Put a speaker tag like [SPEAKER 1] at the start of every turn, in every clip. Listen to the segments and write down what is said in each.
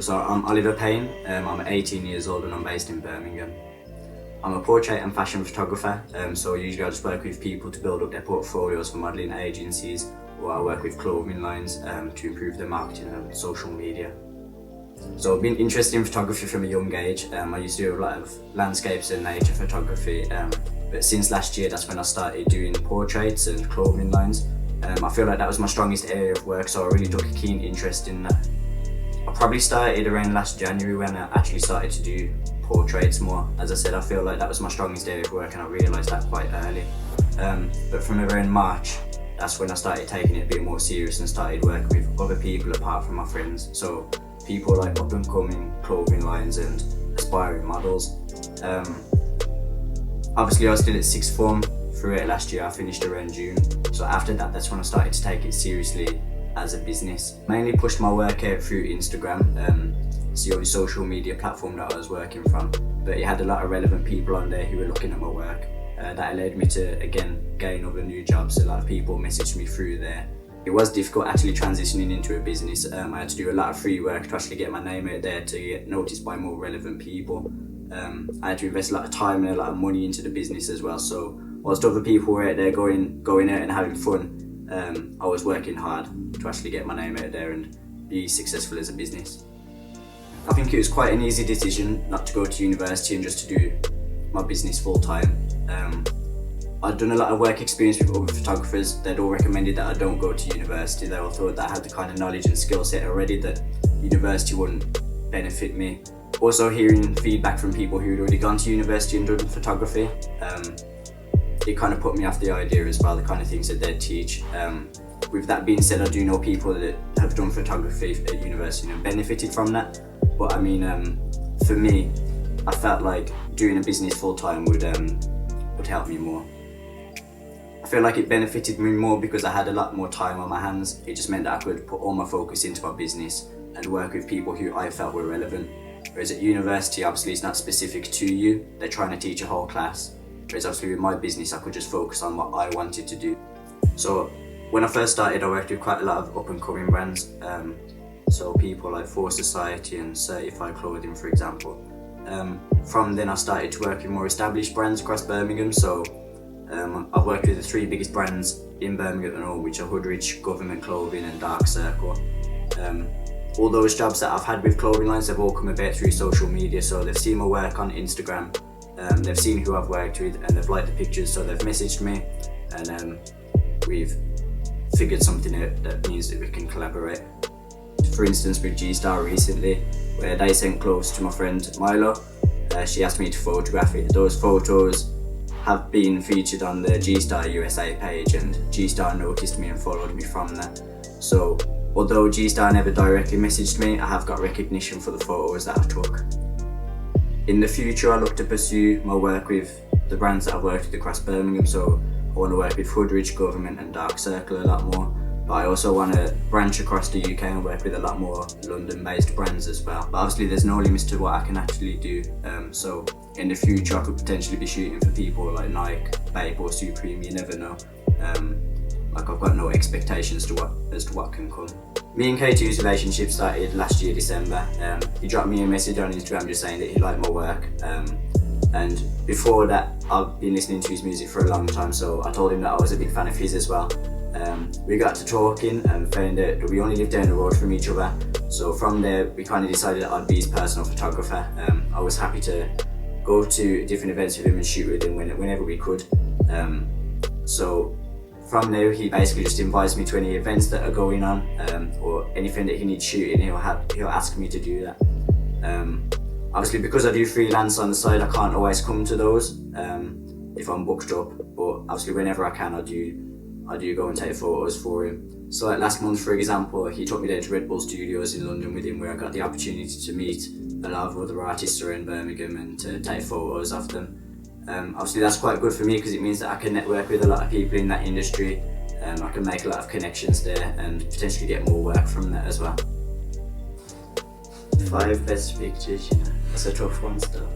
[SPEAKER 1] So I'm Oliver Payne, I'm 18 years old and I'm based in Birmingham. I'm a portrait and fashion photographer, so usually I just work with people to build up their portfolios for modelling agencies, or I work with clothing lines to improve their marketing and social media. So I've been interested in photography from a young age. I used to do a lot of landscapes and nature photography, but since last year that's when I started doing portraits and clothing lines. I feel like that was my strongest area of work, so I really took a keen interest in that. I probably started around last January when I actually started to do portraits more. As I said, I feel like that was my strongest area of work and I realised that quite early. But from around March, that's when I started taking it a bit more serious and started working with other people apart from my friends. So people like up and coming clothing lines and aspiring models. Obviously I was still at sixth form throughout last year. I finished around June. So after that, that's when I started to take it seriously as a business. Mainly pushed my work out through Instagram. It's the only social media platform that I was working from, but it had a lot of relevant people on there who were looking at my work. That allowed me to again gain other new jobs. A lot of people messaged me through there. It was difficult actually transitioning into a business. I had to do a lot of free work to actually get my name out there, to get noticed by more relevant people. I had to invest a lot of time and a lot of money into the business as well. So whilst other people were out there going out and having fun, I was working hard to actually get my name out there and be successful as a business. I think it was quite an easy decision not to go to university and just to do my business full time. I'd done a lot of work experience with other photographers. They'd all recommended that I don't go to university. They all thought that I had the kind of knowledge and skill set already that university wouldn't benefit me. Also hearing feedback from people who'd already gone to university and done photography, it kind of put me off the idea as well, the kind of things that they'd teach. With that being said, I do know people that have done photography at university and benefited from that. But I mean, for me, I felt like doing a business full time would help me more. I feel like it benefited me more because I had a lot more time on my hands. It just meant that I could put all my focus into my business and work with people who I felt were relevant. Whereas at university, obviously it's not specific to you. They're trying to teach a whole class. Whereas obviously with my business, I could just focus on what I wanted to do. So when I first started, I worked with quite a lot of up and coming brands. So people like For Society and Certified Clothing, for example. From then I started to work with more established brands across Birmingham. So I've worked with the three biggest brands in Birmingham and all, which are Hoodrich, Government Clothing and Dark Circle. All those jobs that I've had with clothing lines, they've all come about through social media. So they've seen my work on Instagram, they've seen who I've worked with and they've liked the pictures, so they've messaged me and we've figured something out that means that we can collaborate. For instance, with G-Star recently, where they sent clothes to my friend Milo. She asked me to photograph it. Those photos have been featured on the G-Star USA page and G-Star noticed me and followed me from that. So although G-Star never directly messaged me, I have got recognition for the photos that I took. In the future, I look to pursue my work with the brands that I've worked with across Birmingham. So I want to work with Hoodrich, Government and Dark Circle a lot more. But I also want to branch across the UK and work with a lot more London-based brands as well. But obviously there's no limits to what I can actually do. So in the future I could potentially be shooting for people like Nike, Bape or Supreme, you never know. Like I've got no expectations as to what can come. Me and K2's relationship started last year, December. He dropped me a message on Instagram just saying that he liked my work. And before that, I've been listening to his music for a long time, so I told him that I was a big fan of his as well. We got to talking and found out that we only lived down the road from each other. So from there, we kind of decided that I'd be his personal photographer. I was happy to go to different events with him and shoot with him whenever we could. So from there, he basically just invites me to any events that are going on, or anything that he needs shooting, he'll ask me to do that. Obviously, because I do freelance on the side, I can't always come to those if I'm booked up. But obviously, whenever I can, I do go and take photos for him. So like last month, for example, he took me down to Red Bull Studios in London with him, where I got the opportunity to meet a lot of other artists around Birmingham and to take photos of them. Obviously that's quite good for me because it means that I can network with a lot of people in that industry. I can make a lot of connections there and potentially get more work from that as well. 5 best pictures, that's a tough one still.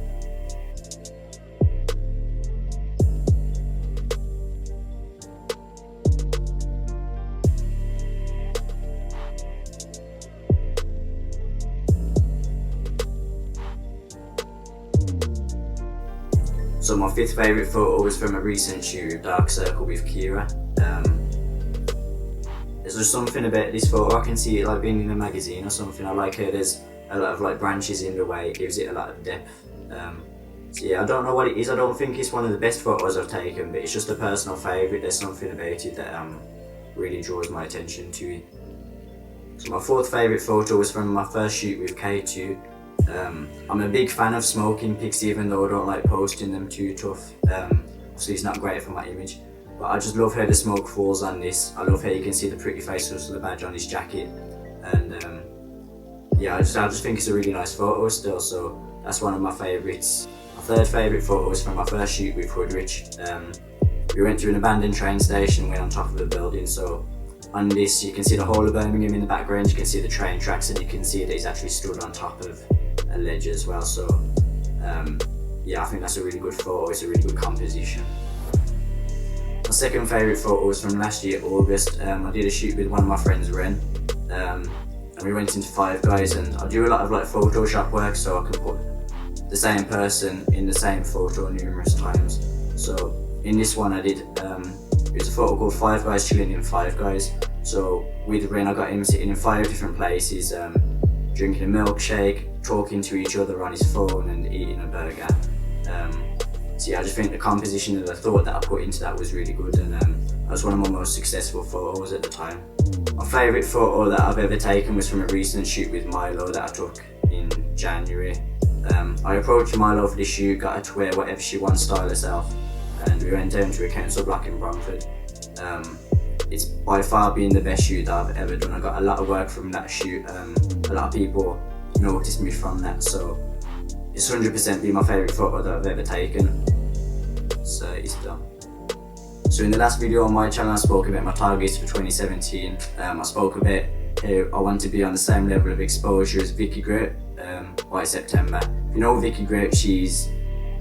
[SPEAKER 1] So my fifth favourite photo was from a recent shoot with Dark Circle with Kira. There's just something about this photo, I can see it like being in a magazine or something. I like how there's a lot of like branches in the way, it gives it a lot of depth. So yeah, I don't know what it is, I don't think it's one of the best photos I've taken, but it's just a personal favourite. There's something about it that really draws my attention to it. So my fourth favourite photo was from my first shoot with K2. I'm a big fan of smoking pics, even though I don't like posting them too tough. Obviously it's not great for my image, but I just love how the smoke falls on this. I love how you can see the pretty face of the badge on his jacket, and yeah, I just think it's a really nice photo still, so that's one of my favourites. My third favourite photo was from my first shoot with Hoodrich. We went to an abandoned train station and went on top of a building, so on this you can see the whole of Birmingham in the background, you can see the train tracks, and you can see that he's actually stood on top of a ledge as well, so yeah, I think that's a really good photo, it's a really good composition. My second favourite photo was from last year, August. I did a shoot with one of my friends, Ren, and we went into Five Guys, and I do a lot of like Photoshop work, so I can put the same person in the same photo numerous times. So in this one I did, it was a photo called Five Guys chilling in Five Guys. So with Ren I got him sitting in 5 different places, drinking a milkshake, talking to each other on his phone and eating a burger. So yeah, I just think the composition and the thought that I put into that was really good, and that was one of my most successful photos at the time. My favourite photo that I've ever taken was from a recent shoot with Milo that I took in January. I approached Milo for this shoot, got her to wear whatever she wants, style herself, and we went down to a council block in Bromford. It's by far been the best shoot that I've ever done. I got a lot of work from that shoot, a lot of people noticed me from that, so it's 100% been my favourite photo that I've ever taken. So it's done. So in the last video on my channel I spoke about my targets for 2017. I spoke about how I want to be on the same level of exposure as Vicky Great by September. If you know Vicky Great, she's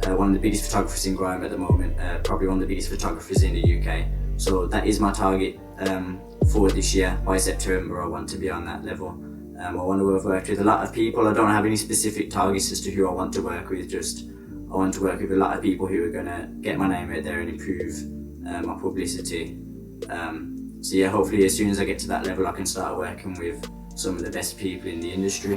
[SPEAKER 1] one of the biggest photographers in grime at the moment, probably one of the biggest photographers in the UK. So that is my target for this year. By September I want to be on that level. I want to have worked with a lot of people. I don't have any specific targets as to who I want to work with, just I want to work with a lot of people who are going to get my name out there and improve my publicity. So yeah, hopefully as soon as I get to that level I can start working with some of the best people in the industry.